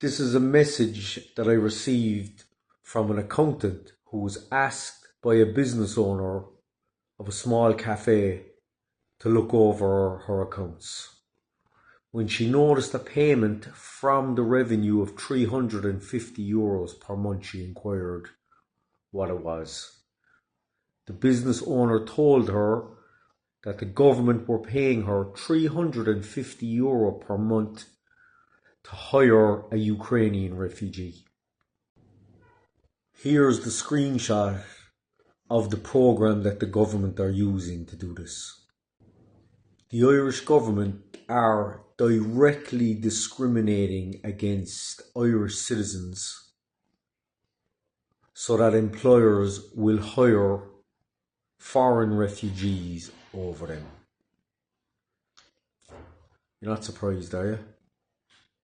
This is a message that I received from an accountant who was asked by a business owner of a small cafe to look over her accounts. When she noticed a payment from the revenue of €350 per month, she inquired what it was. The business owner told her that the government were paying her €350 per month to hire a Ukrainian refugee. Here's the screenshot of the program that the government are using to do this. The Irish government are directly discriminating against Irish citizens so that employers will hire foreign refugees over them. You're not surprised, are you?